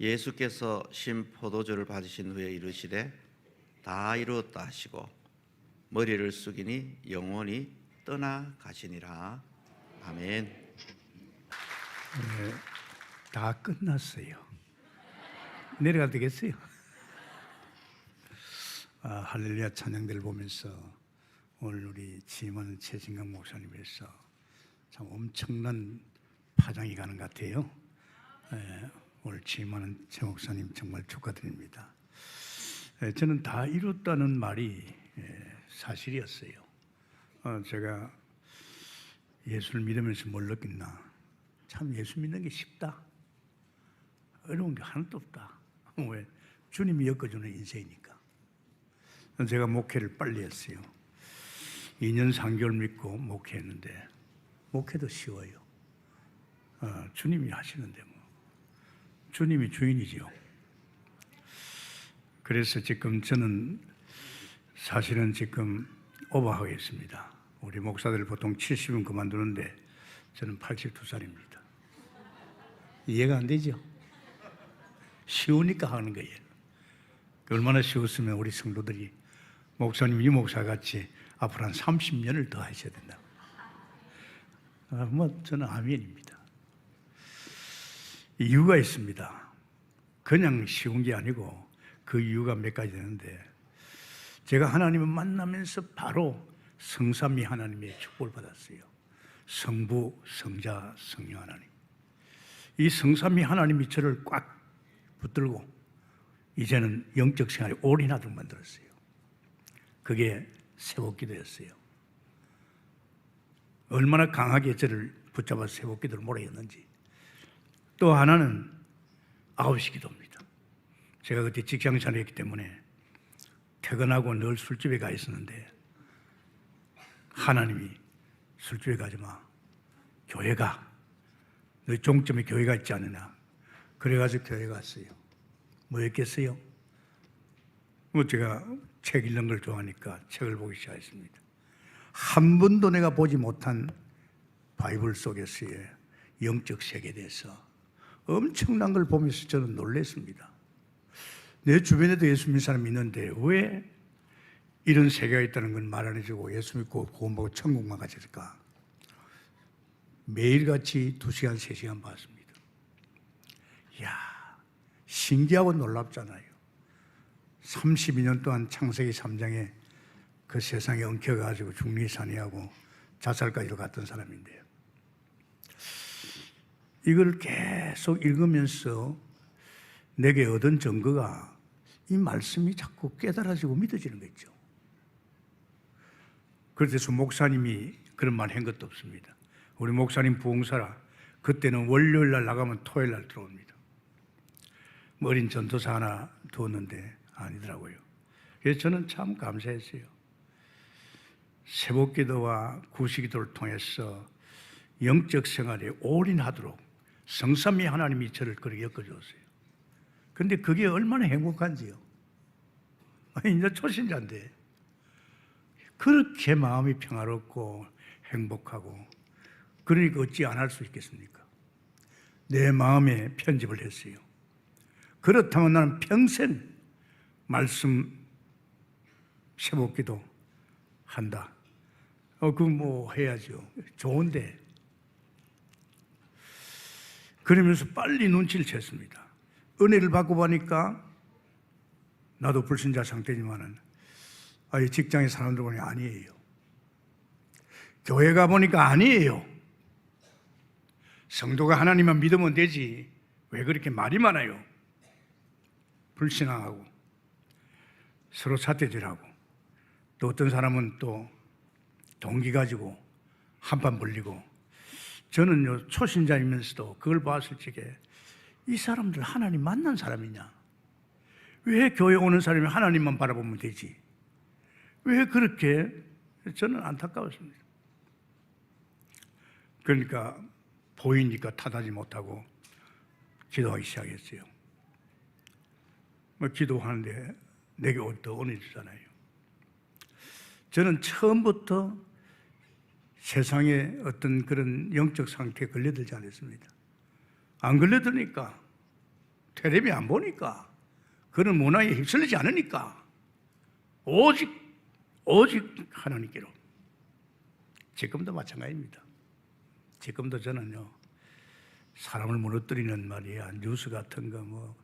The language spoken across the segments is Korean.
예수께서 신 포도주를 받으신 후에 이르시되 다 이루었다 하시고 머리를 숙이니 영혼이 떠나가시니라. 아멘. 네, 다 끝났어요. 내려가도 되겠어요? 할렐루야 찬양들 보면서 오늘 우리 지임하는 최진강 목사님에서 참 엄청난 파장이 가는 것 같아요. 오늘 지임하는 최 목사님 정말 축하드립니다. 저는 다 이뤘다는 말이 사실이었어요. 제가 예수를 믿으면서 뭘 느꼈나? 참 예수 믿는 게 쉽다. 어려운 게 하나도 없다. 왜? 주님이 엮어주는 인생이니까. 제가 목회를 빨리 했어요. 2년 3개월 믿고 목회했는데 목회도 쉬워요. 주님이 하시는데 뭐. 주님이 주인이죠. 그래서 지금 저는 사실은 지금 오버하고 있습니다. 우리 목사들 보통 70은 그만두는데 저는 82살입니다. 이해가 안 되죠? 쉬우니까 하는 거예요. 얼마나 쉬웠으면 우리 성도들이 목사님, 이 목사같이 앞으로 한 30년을 더 하셔야 된다고. 저는 아멘입니다. 이유가 있습니다. 그냥 쉬운 게 아니고 그 이유가 몇 가지 되는데, 제가 하나님을 만나면서 바로 성삼위 하나님의 축복을 받았어요. 성부, 성자, 성령 하나님. 이 성삼위 하나님이 저를 꽉 붙들고 이제는 영적 생활에 올인하도록 만들었어요. 그게 새벽기도였어요. 얼마나 강하게 저를 붙잡아 새벽기도를 몰아였는지. 또 하나는 9시 기도입니다. 제가 그때 직장 생활했기 때문에 퇴근하고 늘 술집에 가 있었는데 하나님이 술집에 가지 마. 교회 가. 너희 종점에 교회가 있지 않느냐. 그래가지고 교회 갔어요. 뭐였겠어요? 제가 책 읽는 걸 좋아하니까 책을 보기 시작했습니다. 한 번도 내가 보지 못한 바이블 속에서의 영적 세계에 대해서 엄청난 걸 보면서 저는 놀랐습니다. 내 주변에도 예수 믿는 사람이 있는데 왜 이런 세계가 있다는 걸 말 안 해주고 예수 믿고 구원받고 천국만 가실까? 매일같이 2시간, 3시간 봤습니다. 이야, 신기하고 놀랍잖아요. 32년 동안 창세기 3장에 그 세상에 엉켜가지고 중리산이하고 자살까지로 갔던 사람인데요. 이걸 계속 읽으면서 내게 얻은 증거가 이 말씀이 자꾸 깨달아지고 믿어지는 거 있죠. 그래서 목사님이 그런 말 한 것도 없습니다. 우리 목사님 부흥사라 그때는 월요일 날 나가면 토요일 날 들어옵니다. 어린 전도사 하나 두었는데 아니더라고요. 그래서 저는 참 감사했어요. 새벽기도와 구시기도를 통해서 영적 생활에 올인하도록 성삼위 하나님이 저를 그렇게 엮어줬어요. 그런데 그게 얼마나 행복한지요. 이제 초신자인데 그렇게 마음이 평화롭고 행복하고, 그러니까 어찌 안 할 수 있겠습니까? 내 마음에 편집을 했어요. 그렇다면 나는 평생 말씀 새벽기도 한다. 그거 뭐 해야죠. 좋은데. 그러면서 빨리 눈치를 챘습니다. 은혜를 받고 보니까 나도 불신자 상태지만은 직장에 사람들 보니 아니에요. 교회 가 보니까 아니에요. 성도가 하나님만 믿으면 되지 왜 그렇게 말이 많아요? 불신앙하고 서로 삿대질하고, 또 어떤 사람은 또 동기 가지고 한판 벌리고. 저는요 초신자이면서도 그걸 봤을 적에 이 사람들 하나님 만난 사람이냐? 왜 교회 오는 사람이 하나님만 바라보면 되지? 왜 그렇게? 저는 안타까웠습니다. 그러니까 보이니까 탓하지 못하고 기도하기 시작했어요. 기도하는데 내게 또 은혜 주잖아요. 저는 처음부터 세상에 어떤 그런 영적 상태에 걸려들지 않았습니다. 안 걸려드니까 텔레비 안 보니까, 그런 문화에 휩쓸리지 않으니까 오직 하나님께로. 지금도 마찬가지입니다. 지금도 저는요, 사람을 무너뜨리는 말이야, 뉴스 같은 거 뭐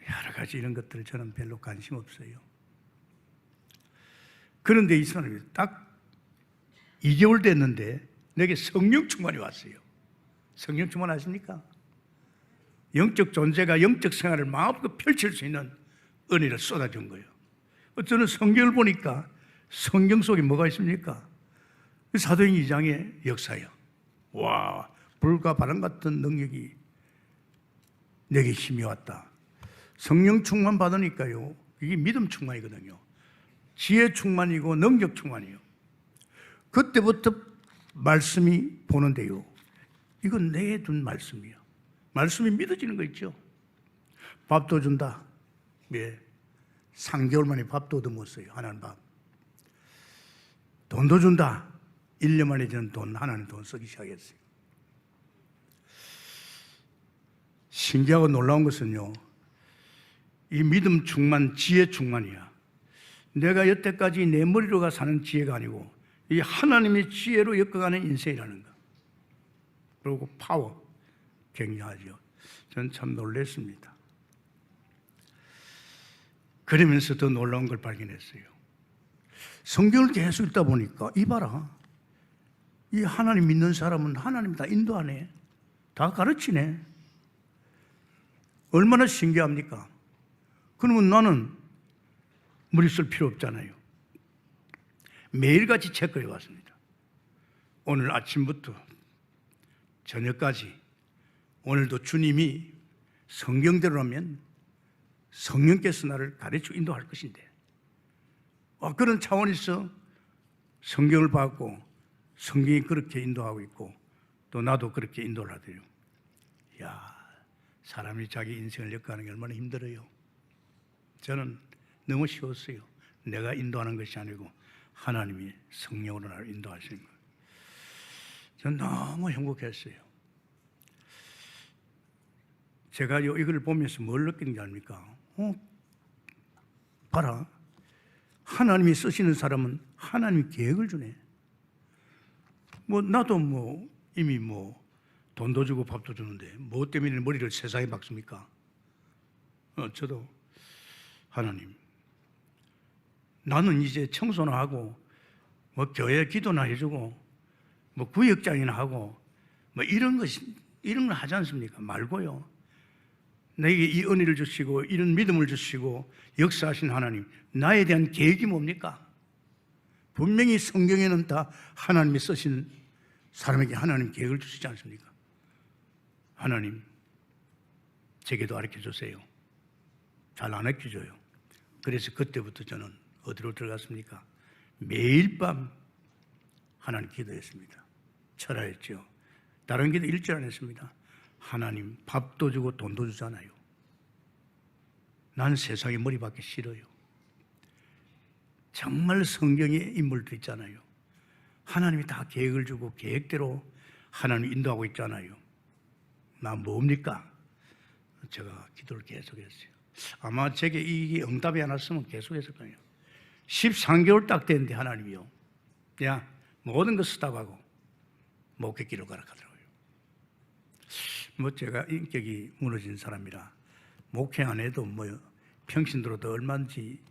여러 가지 이런 것들 저는 별로 관심 없어요. 그런데 이 사람이 딱 2개월 됐는데 내게 성령 충만이 왔어요. 성령 충만 아십니까? 영적 존재가 영적 생활을 마음껏 펼칠 수 있는 은혜를 쏟아준 거예요. 저는 성경을 보니까 성경 속에 뭐가 있습니까? 사도행 2장의 역사예요. 와, 불과 바람 같은 능력이 내게 힘이 왔다. 성령 충만 받으니까요, 이게 믿음 충만이거든요. 지혜 충만이고 능력 충만이에요. 그때부터 말씀이 보는데요, 이건 내게 둔 말씀이에요. 말씀이 믿어지는 거 있죠. 밥도 준다. 예, 3개월 만에 밥도 얻어먹었어요. 하나님 밥. 돈도 준다. 1년 만에 저는 하나님 돈 쓰기 시작했어요. 신기하고 놀라운 것은요, 이 믿음 충만, 지혜 충만이야. 내가 여태까지 내 머리로가 사는 지혜가 아니고 이 하나님의 지혜로 엮어가는 인생이라는 거. 그리고 파워, 굉장하죠. 저는 참 놀랐습니다. 그러면서 더 놀라운 걸 발견했어요. 성경을 계속 읽다 보니까 이봐라, 이 하나님 믿는 사람은 하나님 다 인도하네, 다 가르치네. 얼마나 신기합니까? 그러면 나는 머리 쓸 필요 없잖아요. 매일같이 체크해 왔습니다. 오늘 아침부터 저녁까지 오늘도 주님이 성경대로라면 성령께서 나를 가르쳐 인도할 것인데, 그런 차원에서 성경을 받고 성경이 그렇게 인도하고 있고 또 나도 그렇게 인도를 하더래요. 야, 사람이 자기 인생을 엮어가는 게 얼마나 힘들어요. 저는 너무 쉬웠어요. 내가 인도하는 것이 아니고 하나님이 성령으로 나를 인도하시는 거예요. 저는 너무 행복했어요. 제가 이걸 보면서 뭘 느끼는 게 아닙니까? 봐라, 하나님이 쓰시는 사람은 하나님이 계획을 주네. 나도 이미 돈도 주고 밥도 주는데 뭐 때문에 머리를 세상에 박습니까? 저도 하나님, 나는 이제 청소나 하고 교회 기도나 해주고 구역장이나 하고 이런 걸 하지 않습니까? 말고요, 내게 이 은혜를 주시고 이런 믿음을 주시고 역사하신 하나님, 나에 대한 계획이 뭡니까? 분명히 성경에는 다 하나님이 쓰신 사람에게 하나님 계획을 주시지 않습니까? 하나님, 제게도 가르쳐 주세요. 잘 안 가르쳐줘요. 그래서 그때부터 저는 어디로 들어갔습니까? 매일 밤 하나님 기도했습니다. 철야했죠. 다른 기도 일절 안 했습니다. 하나님, 밥도 주고 돈도 주잖아요. 난 세상에 머리 박기 싫어요. 정말 성경에 인물도 있잖아요. 하나님이 다 계획을 주고 계획대로 하나님이 인도하고 있잖아요. 나 뭡니까? 제가 기도를 계속했어요. 아마 제게 이 응답이 안 왔으면 계속했을 거예요. 13개월 딱 됐는데 하나님이요, 야, 모든 거 스탑하고 목회길로 가라 하더라고요. 제가 인격이 무너진 사람이라 목회 안 해도 평신 들어도 얼마든지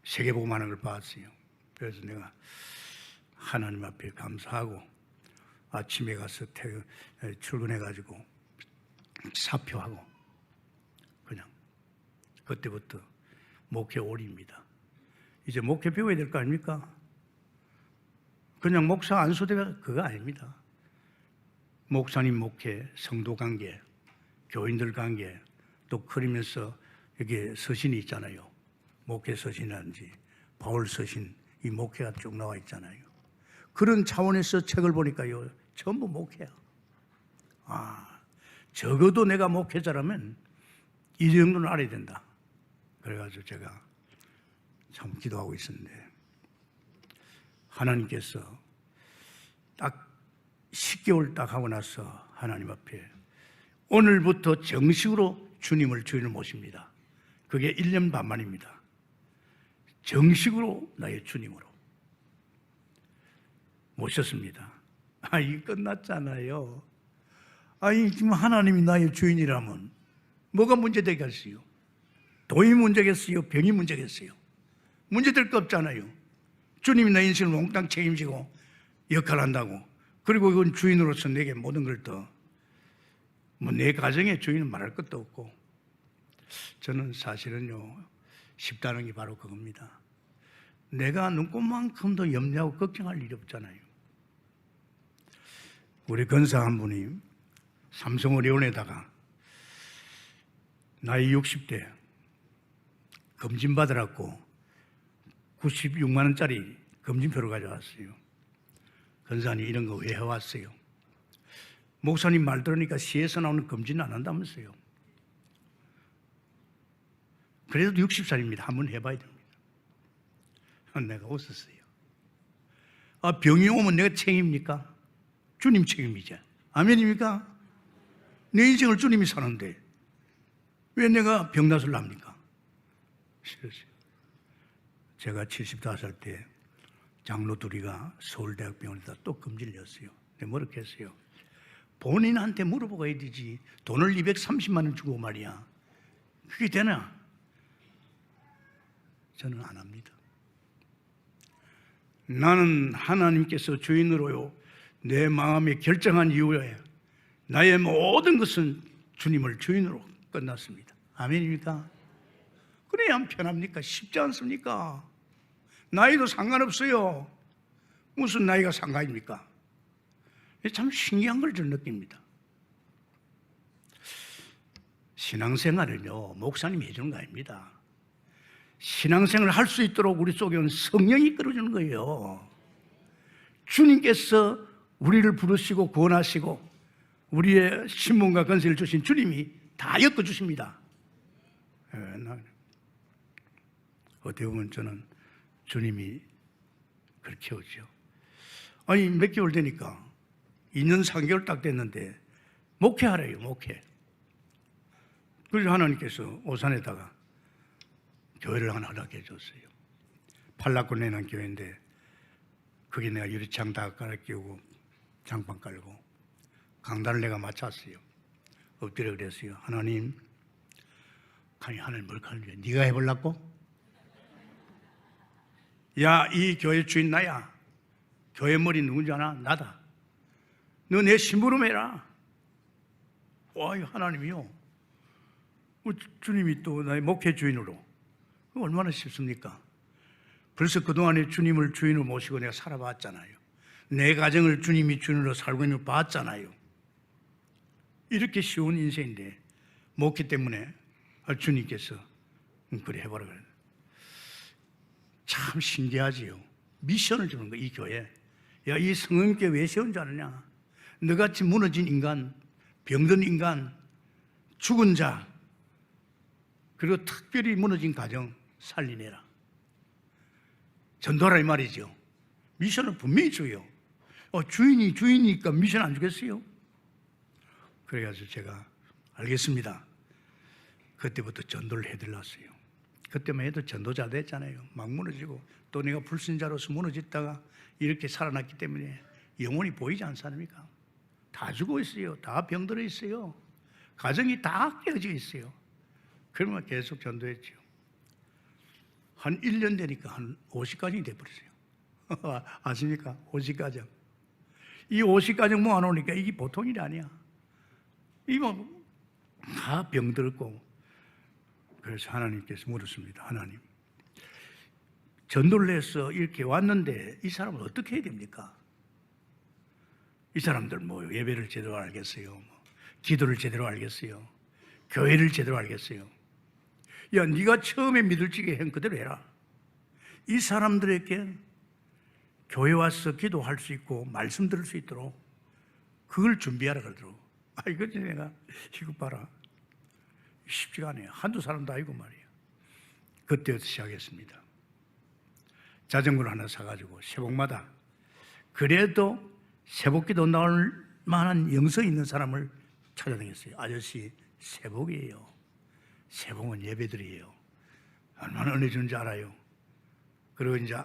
세계복음하는 걸 봤어요. 그래서 내가 하나님 앞에 감사하고 아침에 가서 출근해가지고 사표하고 그냥 그때부터 목회 올입니다. 이제 목회 배워야 될 거 아닙니까? 그냥 목사 안수대가 그거 아닙니다. 목사님 목회, 성도 관계, 교인들 관계, 또 그러면서 여기 서신이 있잖아요. 목회 서신이라든지 바울 서신, 이 목회가 쭉 나와 있잖아요. 그런 차원에서 책을 보니까요, 전부 목회야. 적어도 내가 목회자라면 이 정도는 알아야 된다. 그래가지고 제가 참 기도하고 있었는데 하나님께서 딱 10개월 딱 하고 나서 하나님 앞에 오늘부터 정식으로 주님을 주인을 모십니다. 그게 1년 반 만입니다. 정식으로 나의 주님으로 모셨습니다. 이 끝났잖아요. 지금 하나님이 나의 주인이라면 뭐가 문제되겠어요? 돈이 문제겠어요? 병이 문제겠어요? 문제될 거 없잖아요. 주님이 내 인생을 몽땅 책임지고 역할을 한다고. 그리고 그건 주인으로서 내게 모든 걸 더, 내 가정의 주인은 말할 것도 없고. 저는 사실은요, 쉽다는 게 바로 그겁니다. 내가 눈꽃만큼도 염려하고 걱정할 일이 없잖아요. 우리 건사 한 분이 삼성의료원에다가 나이 60대 검진 받으라고 96만 원짜리 검진표를 가져왔어요. 건사님 이런 거 왜 해왔어요? 목사님 말 들으니까 시에서 나오는 검진 안 한다면서요. 그래도 60살입니다. 한번 해봐야 됩니다. 내가 웃었어요. 병이 오면 내가 책임입니까? 주님 책임이죠. 아멘입니까? 내 인생을 주님이 사는데 왜 내가 병낫을 합니까? 싫었어요. 제가 75살 때 장로 둘이가 서울대학병원에다 또 검진을 했어요. 내가 뭐라고 했어요? 본인한테 물어보고 해야 되지. 돈을 230만 원 주고 말이야. 그게 되나? 저는 안 합니다. 나는 하나님께서 주인으로요, 내 마음에 결정한 이후에 나의 모든 것은 주님을 주인으로 끝났습니다. 아멘입니까? 그래야 편합니까? 쉽지 않습니까? 나이도 상관없어요. 무슨 나이가 상관입니까? 참 신기한 걸 좀 느낍니다. 신앙생활은요, 목사님이 해주는 거 아닙니다. 신앙생활을 할 수 있도록 우리 속에는 성령이 끌어주는 거예요. 주님께서 우리를 부르시고 구원하시고 우리의 신분과 권세를 주신 주님이 다 엮어주십니다. 어떻게 보면 저는 주님이 그렇게 오죠. 몇 개월 되니까 2년 3개월 딱 됐는데 목회하래요. 목회. 그래서 하나님께서 오산에다가 교회를 하나 허락해 줬어요. 팔락군에 있는 교회인데 거기 내가 유리창 다 깔아 끼우고 장판 깔고 강단을 내가 맡았어요. 엎드려 그랬어요. 하나님, 하나님 뭘 가르쳐? 네가 해보려고? 야, 이 교회 주인 나야. 교회 머리 누군지 아나? 나다. 너 내 심부름 해라. 와, 하나님이요. 주님이 또 나의 목회 주인으로. 얼마나 쉽습니까? 벌써 그동안에 주님을 주인으로 모시고 내가 살아봤잖아요. 내 가정을 주님이 주인으로 살고 있는 걸 봤잖아요. 이렇게 쉬운 인생인데 목회 때문에 주님께서 그래 해보라 그래. 참 신기하지요. 미션을 주는 거, 이 교회. 야, 이 성령교회 왜 세운 줄 아느냐? 너같이 무너진 인간, 병든 인간, 죽은 자, 그리고 특별히 무너진 가정 살리내라. 전도하라 이 말이죠. 미션을 분명히 줘요. 주인이니까 미션 안 주겠어요? 그래가지고 제가 알겠습니다. 그때부터 전도를 해드렸어요. 그때만 해도 전도자 됐잖아요. 막 무너지고 또 내가 불신자로서 무너졌다가 이렇게 살아났기 때문에 영혼이 보이지 않습니까? 다 죽어 있어요. 다 병들어 있어요. 가정이 다 깨어져 있어요. 그러면 계속 전도했죠. 한 1년 되니까 한 50가정이 돼버렸어요. 아십니까? 50가정. 이 50가정 모아놓으니까 이게 보통 일이 아니야. 이거 다 병들었고. 그래서 하나님께서 물었습니다. 하나님, 전도를 해서 이렇게 왔는데 이 사람은 어떻게 해야 됩니까? 이 사람들 예배를 제대로 알겠어요? 기도를 제대로 알겠어요? 교회를 제대로 알겠어요? 야, 네가 처음에 믿을지게 한 그대로 해라. 이 사람들에게 교회 와서 기도할 수 있고 말씀 들을 수 있도록 그걸 준비하라 그러더라고. 이거지 내가 이거 봐라. 쉽지가 않아요. 한두 사람도 아니고 말이에요. 그때부터 시작했습니다. 자전거를 하나 사가지고 새벽마다 그래도 새벽기도 나올 만한 영성 있는 사람을 찾아다녔어요. 아저씨, 세복이에요. 세복은 예배드려요. 얼마나 은혜 주는지 알아요. 그리고 이제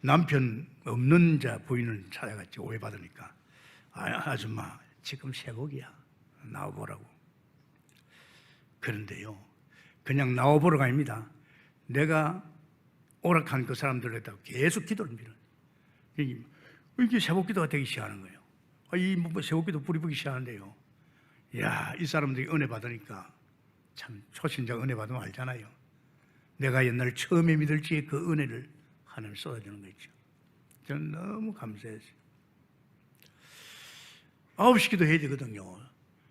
남편 없는 자 부인을 찾아갔지. 오해받으니까. 아줌마, 지금 세복이야. 나와보라고. 그런데요, 그냥 나와보라가 아닙니다. 내가 오락한 그 사람들에다 계속 기도를 밀어요. 이게 세복기도가 되기 시작하는 거예요. 이 세복기도 불이 붙기 시작하는데요. 야, 이 사람들이 은혜 받으니까 참 초신자가 은혜 받으면 알잖아요. 내가 옛날 처음에 믿을 지의 그 은혜를 하나님 쏟아주는 거 있죠. 저는 너무 감사했어요. 9시 기도 해야 되거든요.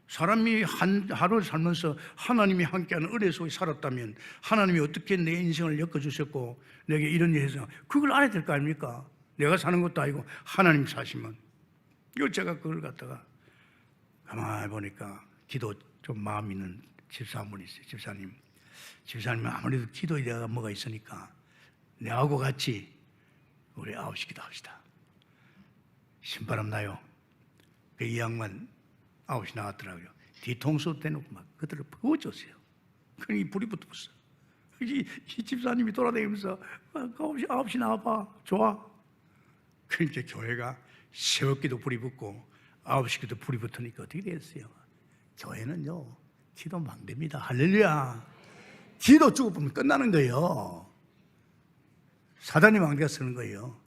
사람이 하루 살면서 하나님이 함께하는 은혜 속에 살았다면 하나님이 어떻게 내 인생을 엮어주셨고 내게 이런 일을 해서 그걸 알아야 될 거 아닙니까? 내가 사는 것도 아니고 하나님 사시면. 이거 제가 그걸 갖다가 가만히 보니까 기도 좀 마음 있는 집사 한 분 있어요. 집사님은 아무래도 기도에 대가 뭐가 있으니까 내하고 같이 우리 9시 기도합시다. 신바람 나요. 이 양반 9시 나왔더라고요. 뒤통수 대놓고 막 그들을 부어줬어요. 그러니 불이 붙었어. 이 집사님이 돌아다니면서 9시 나와봐. 좋아. 그러니까 교회가 새벽기도 불이 붙고 9시 기도 불이 붙으니까 어떻게 됐어요? 교회는요, 기도 망됩니다. 할렐루야. 기도 죽어보면 끝나는 거예요. 사단이 망대가 쓰는 거예요.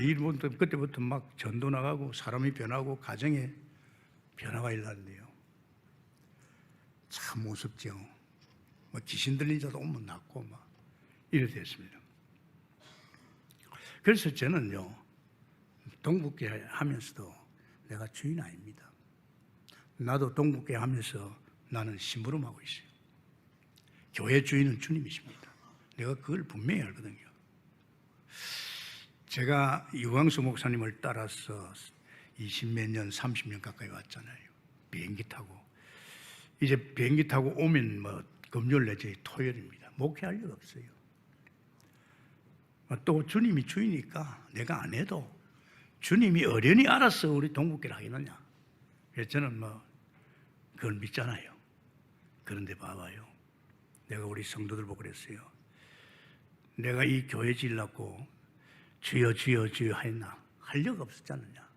이분도 그때부터 막 전도 나가고 사람이 변하고 가정에 변화가 일어났는데요. 참 무섭죠. 귀신 들린 자도 오면 낫고 막 이래 됐습니다. 그래서 저는요, 동북계 하면서도 내가 주인 아닙니다. 나도 동북계 하면서 나는 심부름하고 있어요. 교회 주인은 주님이십니다. 내가 그걸 분명히 알거든요. 제가 유광수 목사님을 따라서 20몇 년, 30년 가까이 왔잖아요. 비행기 타고. 이제 비행기 타고 오면 금요일 내지 토요일입니다. 목회할 일 없어요. 또 주님이 주이니까 내가 안 해도 주님이 어련히 알아서 우리 동북교를 하겠느냐. 그래서 저는 그걸 믿잖아요. 그런데 봐봐요. 내가 우리 성도들 보고 그랬어요. 내가 이 교회 지으려고 주여 주여 주여 했나? 활력 없었지 않느냐?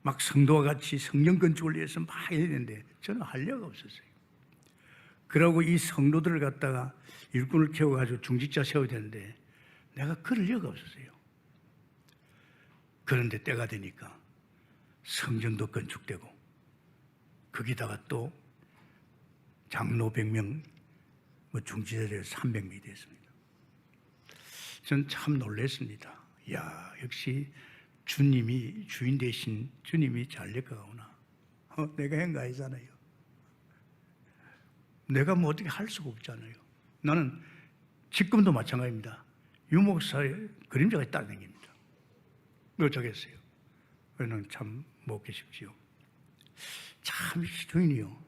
막 성도와 같이 성령 건축을 위해서 막 해야 되는데 저는 활력 없었어요. 그러고 이 성도들을 갖다가 일꾼을 키워가지고 중직자 세워야 되는데 내가 그럴 리가 없었어요. 그런데 때가 되니까 성전도 건축되고 거기다가 또 장로 100명, 중직자들 300명이 됐습니다. 저는 참 놀랐습니다. 야, 역시 주님이 주인 대신 주님이 잘 엮어가구나. 내가 한 거 아니잖아요. 내가 어떻게 할 수가 없잖아요. 나는 지금도 마찬가지입니다. 유목사의 그림자가 따라다닙니다. 어쩌겠어요. 그는 참 먹기 쉽지요. 참 주인이요.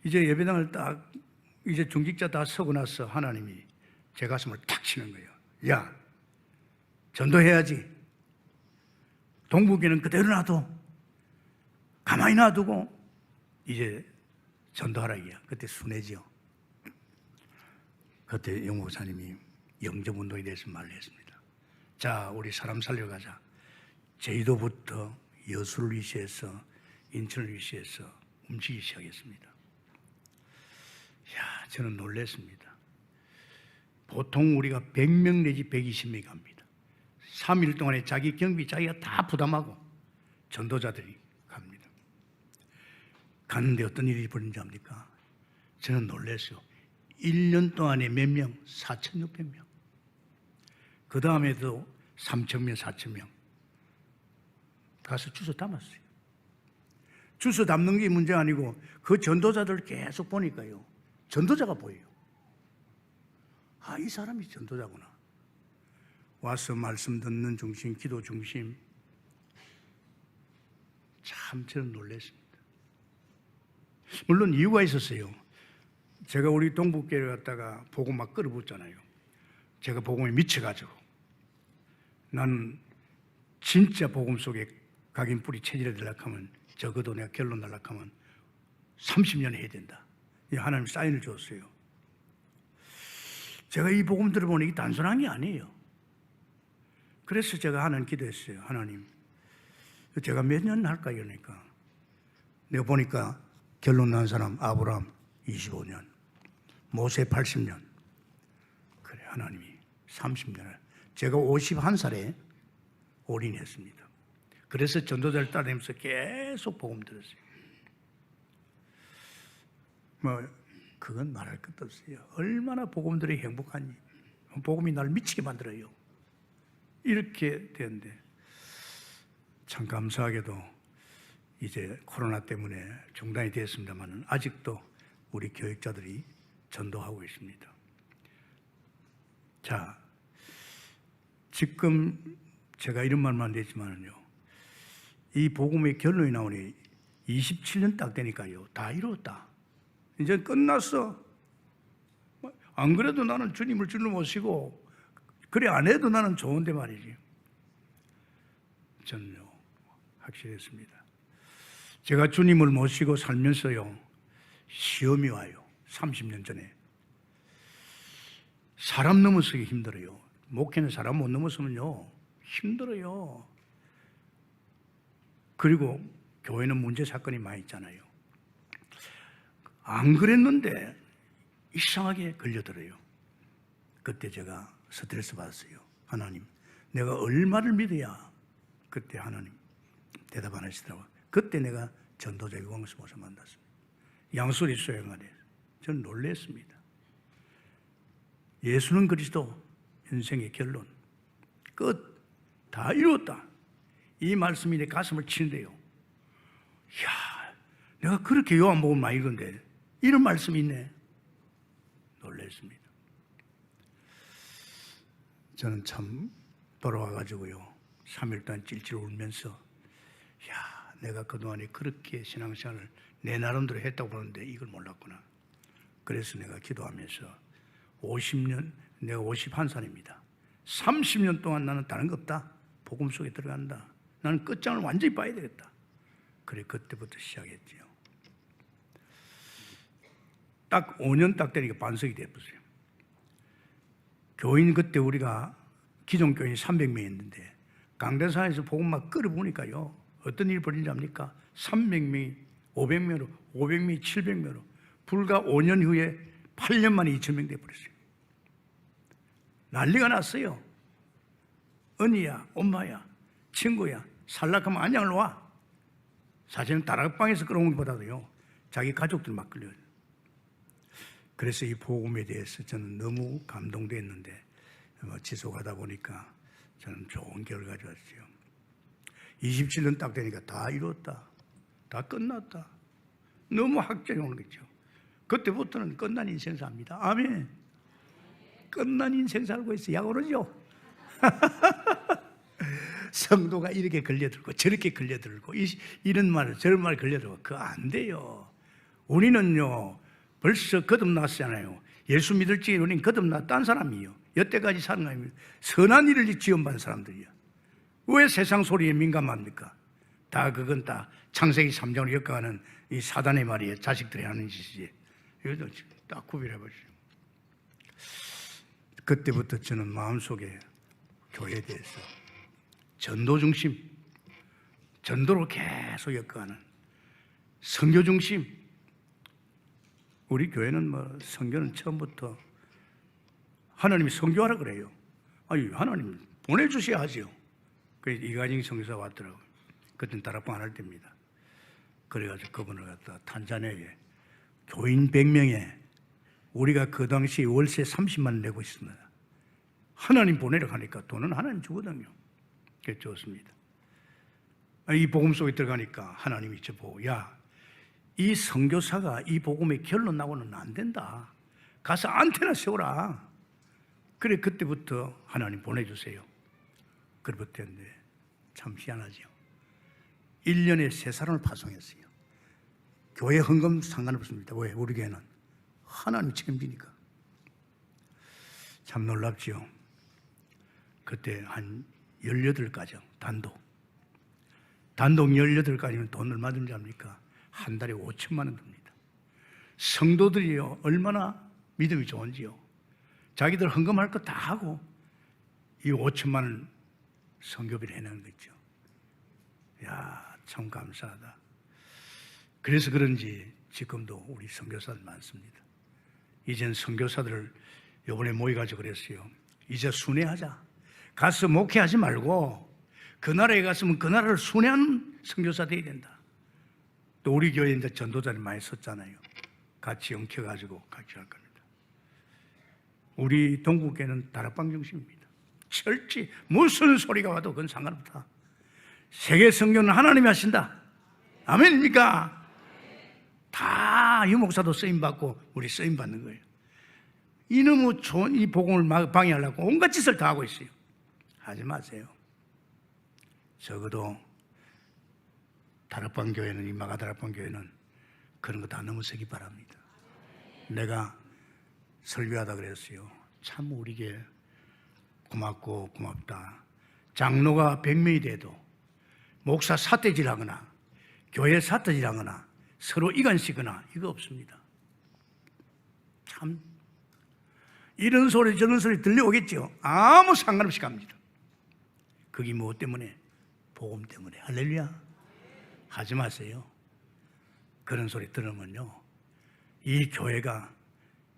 이제 예배당을 딱 이제 중직자 다 서고 나서 하나님이 제 가슴을 탁 치는 거예요. 야, 전도해야지. 동북에는 그대로 놔둬. 가만히 놔두고 이제 전도하라 이야. 그때 순회지요. 그때 영 목사님이 영접운동에 대해서 말을 했습니다. 자, 우리 사람 살려가자. 제주도부터 여수를 위시해서 인천을 위시해서 움직이기 시작했습니다. 야, 저는 놀랐습니다. 보통 우리가 100명 내지 120명이 갑니다. 3일 동안에 자기 경비 자기가 다 부담하고 전도자들이 갑니다. 갔는데 어떤 일이 벌어진지 압니까? 저는 놀랐어요. 1년 동안에 몇 명? 4,600명. 그 다음에도 3,000명, 4,000명. 가서 주소 담았어요. 주소 담는 게 문제가 아니고 그 전도자들을 계속 보니까요. 전도자가 보여요. 이 사람이 전도자구나. 와서 말씀 듣는 중심, 기도 중심. 참 저는 놀랐습니다. 물론 이유가 있었어요. 제가 우리 동북교회를 갖다가 복음 막 끌어붙잖아요. 제가 복음에 미쳐가지고 나는 진짜 복음 속에 각인 뿌리 체질에 들어가면 적어도 내가 결론 날라고 하면 30년 해야 된다. 하나님 사인을 줬어요. 제가 이 복음 들어보니 이게 단순한 게 아니에요. 그래서 제가 하나님 기도했어요. 하나님, 제가 몇 년 할까 이러니까 내가 보니까 결론 난 사람 아브라함 25년, 모세 80년. 그래, 하나님이 30년을. 제가 51살에 올인했습니다. 그래서 전도자를 따르면서 계속 복음 들었어요. 그건 말할 것도 없어요. 얼마나 복음들이 행복한지. 복음이 날 미치게 만들어요. 이렇게 되는데 참 감사하게도 이제 코로나 때문에 중단이 됐습니다만 아직도 우리 교육자들이 전도하고 있습니다. 자, 지금 제가 이런 말만 되지만요, 이 복음의 결론이 나오니 27년 딱 되니까요, 다 이루었다. 이제 끝났어. 안 그래도 나는 주님을 주로 모시고 그래 안 해도 나는 좋은데 말이지. 저는요 확실했습니다. 제가 주님을 모시고 살면서요 시험이 와요. 30년 전에 사람 넘어서기 힘들어요. 목회는 사람 못 넘어서면요 힘들어요. 그리고 교회는 문제 사건이 많이 있잖아요. 안 그랬는데 이상하게 걸려들어요. 그때 제가 스트레스 받았어요. 하나님, 내가 얼마를 믿어야? 그때 하나님 대답 안 하시더라고요. 그때 내가 전도자 유광수 목사 만났습니다. 양소리 수행하래. 저는 놀랐습니다. 예수는 그리스도, 인생의 결론, 끝, 다 이루었다. 이 말씀이 내 가슴을 치는데요. 이야, 내가 그렇게 요한복음 많이 읽은데 이런 말씀이 있네. 놀랐습니다. 저는 참 돌아와가지고요 3일 동안 찔찔 울면서 야, 내가 그동안에 그렇게 신앙생활을 내 나름대로 했다고 보는데 이걸 몰랐구나. 그래서 내가 기도하면서 50년, 내가 51살입니다 30년 동안 나는 다른 거 없다. 복음 속에 들어간다. 나는 끝장을 완전히 봐야 되겠다. 그래, 그때부터 시작했지요. 딱 5년 딱 되니까 반석이 됐어요. 교인 그때 우리가 기존 교인이 300명 있는데 강대상에서 복음 막 끌어보니까요 어떤 일이 벌어진지 압니까? 300명이 500명으로 500명이 700명으로 불과 5년 후에 8년 만에 2,000명 돼버렸어요. 난리가 났어요. 언니야, 엄마야, 친구야, 살락하면 안양을 와. 사실은 다락방에서 끌어온 것보다도요 자기 가족들 막 끌려요. 그래서 이 복음에 대해서 저는 너무 감동됐는데 지속하다 보니까 저는 좋은 결과를 가져왔어요. 27년 딱 되니까 다 이뤘다. 다 끝났다. 너무 확정이 오는 거죠. 그때부터는 끝난 인생 삽니다. 아멘. 끝난 인생 살고 있어. 약 오르죠? 성도가 이렇게 걸려들고 저렇게 걸려들고 이런 말 저런 말 걸려들고 그거 안 돼요. 우리는요 벌써 거듭났잖아요. 예수 믿을 적에 우리는 거듭났다는 사람이에요. 여태까지 사는 사람이 선한 일을 지원받은 사람들이야. 왜 세상 소리에 민감합니까? 다 그건 다 창세기 3장으로 엮어가는 이 사단의 말이에요. 자식들이 하는 짓이지. 이것도 딱 구별해보시죠. 그때부터 저는 마음속에 교회에 대해서 전도 중심, 전도로 계속 엮어가는 선교 중심. 우리 교회는 선교는 처음부터 하나님이 선교하라 그래요. 아니, 하나님 보내주셔야 하죠. 그래서 이가정 선교사 왔더라고요. 그때는 다락방 안 할 때입니다. 그래가지고 그분을 갖다 탄자니아에 교인 100명에 우리가 그 당시 월세 30만 내고 있습니다. 하나님 보내려고 하니까 돈은 하나님 주거든요. 그게 좋습니다. 이 복음 속에 들어가니까 하나님이 저보고 야, 이 선교사가 이 복음의 결론 나고는 안 된다. 가서 안테나 세워라. 그래, 그때부터 하나님 보내주세요. 그때부터 했는데 참 희한하죠. 1년에 3사람을 파송했어요. 교회 헌금 상관없습니다. 왜? 우리 교회는 하나님 책임지니까. 참 놀랍지요. 그때 한 18가정 단독 단독 18가지면 돈 얼마 든지 압니까? 한 달에 5천만 원 듭니다. 성도들이요, 얼마나 믿음이 좋은지요. 자기들 헌금할 거 다 하고 이 5천만 원 선교비를 해내는 거죠. 야, 참 감사하다. 그래서 그런지 지금도 우리 선교사들 많습니다. 이젠 선교사들을 이번에 모여가지고 그랬어요. 이제 순회하자. 가서 목회하지 말고 그 나라에 갔으면 그 나라를 순회하는 선교사 돼야 된다. 또 우리 교회에 이제 전도자를 많이 썼잖아요. 같이 엉켜가지고 같이 할 겁니다. 우리 동국교회는 다락방 중심입니다. 철지 무슨 소리가 와도 그건 상관없다. 세계 선교는 하나님이 하신다. 아멘입니까? 다 유목사도 쓰임받고 우리 쓰임받는 거예요. 이놈의 좋은 이 복음을 방해하려고 온갖 짓을 다 하고 있어요. 하지 마세요. 적어도 다락방 교회는, 이 마가 다락방 교회는 그런 거 다 넘어서기 바랍니다. 내가 설교하다 그랬어요. 참 우리 교회 고맙고 고맙다. 장로가 100명이 돼도 목사 사태질하거나 교회 사태질하거나 서로 이간시거나 이거 없습니다. 참 이런 소리 저런 소리 들려오겠죠. 아무 상관없이 갑니다. 그게 무엇 때문에? 복음 때문에. 할렐루야. 하지 마세요. 그런 소리 들으면요, 이 교회가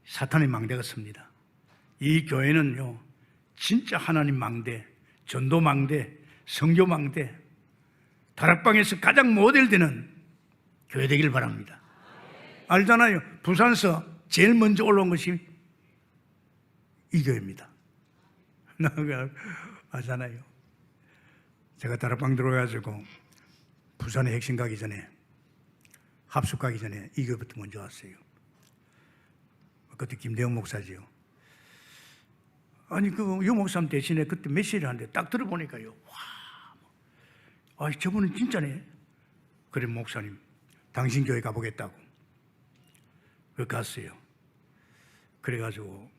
사탄의 망대가 섭니다. 이 교회는요 진짜 하나님 망대, 전도 망대, 선교 망대, 다락방에서 가장 모델되는 교회 되길 바랍니다. 알잖아요. 부산서 제일 먼저 올라온 것이 이 교회입니다. 나가 알잖아요. 제가 다락방 들어가가지고 부산에 핵심 가기 전에, 합숙 가기 전에 이 교회부터 먼저 왔어요. 그때 김대영 목사지요. 아니 유 목사님 대신에 그때 메시지를 하는데 딱 들어보니까요, 와, 저분은 진짜네. 그래 목사님, 당신 교회 가보겠다고. 그 갔어요. 그래가지고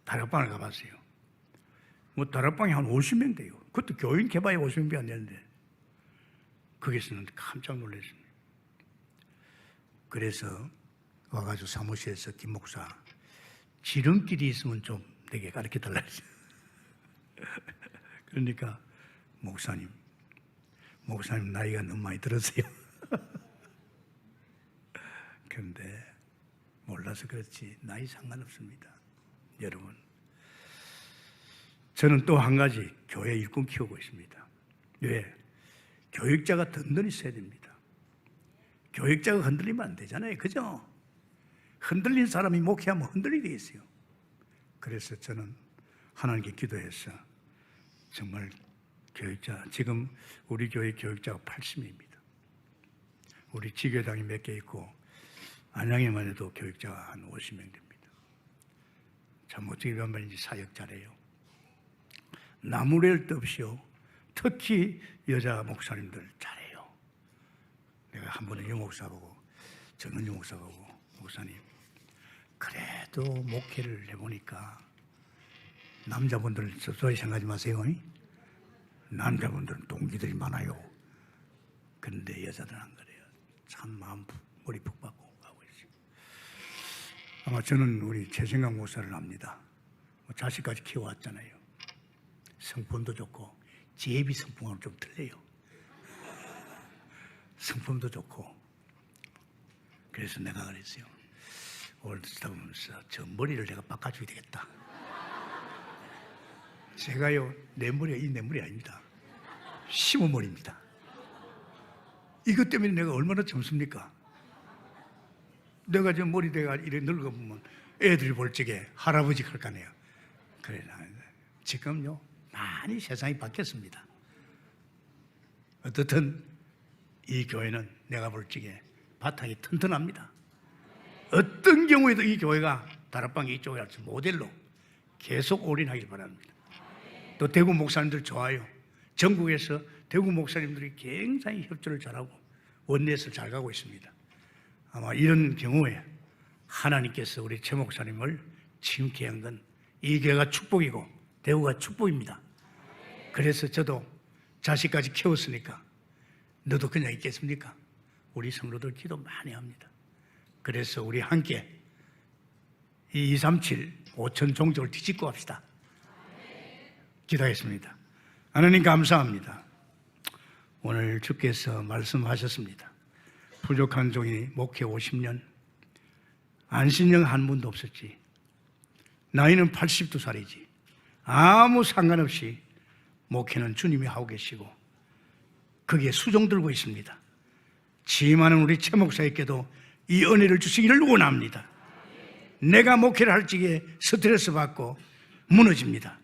다락방을 가봤어요. 뭐 다락방이 한 50명 돼요. 그것도 교인 개발이 50명이 안 되는데 거기서는 깜짝 놀랐습니다. 그래서 와가지고 사무실에서 김 목사, 지름길이 있으면 좀 되게 가르쳐 달라 했어요. 그러니까 목사님 나이가 너무 많이 들었어요. 그런데 몰라서 그렇지 나이 상관없습니다. 여러분, 저는 또 한 가지 교회 일꾼 키우고 있습니다. 왜? 교육자가 든든히 있어야 됩니다. 교육자가 흔들리면 안 되잖아요. 그죠? 흔들린 사람이 목회하면 흔들리게 돼 있어요. 그래서 저는 하나님께 기도해서 정말 교육자, 지금 우리 교회 교육자가 80명입니다. 우리 지교당이 몇 개 있고 안양에만 해도 교육자가 한 50명 됩니다. 참 어떻게 보면 사역 잘해요. 나무랄 데 없이요. 특히 여자 목사님들 잘해요. 내가 한 번은 유 목사 보고, 정은유 목사 보고, 목사님 그래도 목회를 해보니까 남자분들 섭섭하게 생각하지 마세요. 남자분들은 동기들이 많아요. 그런데 여자들은 안 그래요. 참 마음 머리 푹 박고 가고 있어요. 아마 저는 우리 최생강 목사를 압니다. 자식까지 키워왔잖아요. 성품도 좋고 제비 성품하고는 좀 틀려요. 성품도 좋고. 그래서 내가 그랬어요. 오늘 듣다 보면서 저 머리를 내가 바꿔줘야 되겠다. 제가요, 내 머리가 이 내 머리 아닙니다. 시모머리입니다. 이것 때문에 내가 얼마나 젊습니까? 내가 저 머리 대가 이래 늙어보면 애들이 볼 적에 할아버지 할 거네요. 그래, 지금요 많이 세상이 바뀌었습니다. 어떻든 이 교회는 내가 볼 적에 바탕이 튼튼합니다. 어떤 경우에도 이 교회가 다락방 이쪽에 할지 모델로 계속 올인하길 바랍니다. 또 대구 목사님들 좋아요. 전국에서 대구 목사님들이 굉장히 협조를 잘하고 원내에서 잘 가고 있습니다. 아마 이런 경우에 하나님께서 우리 최 목사님을 지금케 한 건 이 교회가 축복이고 대구가 축복입니다. 그래서 저도 자식까지 키웠으니까 너도 그냥 있겠습니까? 우리 성도들 기도 많이 합니다. 그래서 우리 함께 이 237 5천 종족을 뒤집고 합시다. 기도하겠습니다. 하나님 감사합니다. 오늘 주께서 말씀하셨습니다. 부족한 종이 목회 50년, 안신령 한 분도 없었지. 나이는 82살이지. 아무 상관없이 목회는 주님이 하고 계시고 거기에 수종 들고 있습니다. 지혜많은 우리 최 목사에게도 이 은혜를 주시기를 원합니다. 내가 목회를 할 적에 스트레스 받고 무너집니다.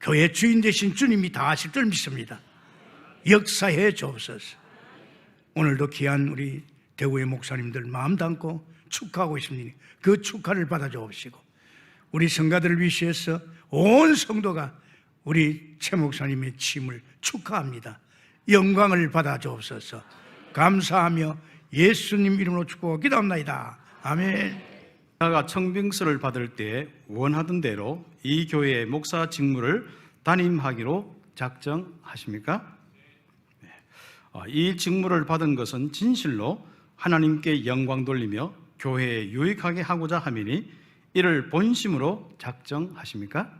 교회 주인 되신 주님이 다 하실 줄 믿습니다. 역사해 주옵소서. 오늘도 귀한 우리 대구의 목사님들 마음 담고 축하하고 있습니다. 그 축하를 받아 주옵시고 우리 성가들을 위시해서 온 성도가 우리 최 목사님의 취임을 축하합니다. 영광을 받아 주옵소서. 감사하며 예수님 이름으로 축복하고 기도합니다. 아멘. 내가 청빙서를 받을 때 원하던 대로 이 교회의 목사 직무를 담임하기로 작정하십니까? 이 직무를 받은 것은 진실로 하나님께 영광 돌리며 교회에 유익하게 하고자 함이니 이를 본심으로 작정하십니까?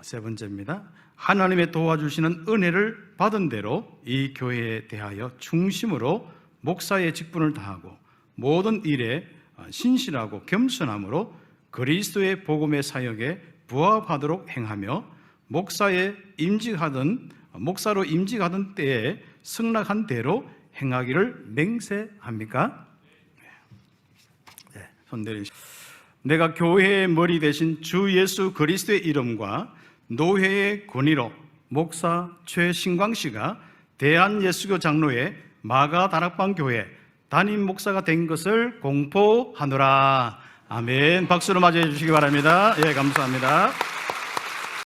세 번째입니다. 하나님의 도와주시는 은혜를 받은 대로 이 교회에 대하여 중심으로 목사의 직분을 다하고 모든 일에 신실하고 겸손함으로 그리스도의 복음의 사역에 부합하도록 행하며 목사로 임직하던 때에 승낙한 대로 행하기를 맹세합니까? 네, 손 내리시죠. 내가 교회의 머리 대신 주 예수 그리스도의 이름과 노회의 권위로 목사 최신광 씨가 대한예수교 장로회 마가다락방 교회 담임 목사가 된 것을 공포하노라. 아멘. 박수로 맞이해 주시기 바랍니다. 예, 감사합니다.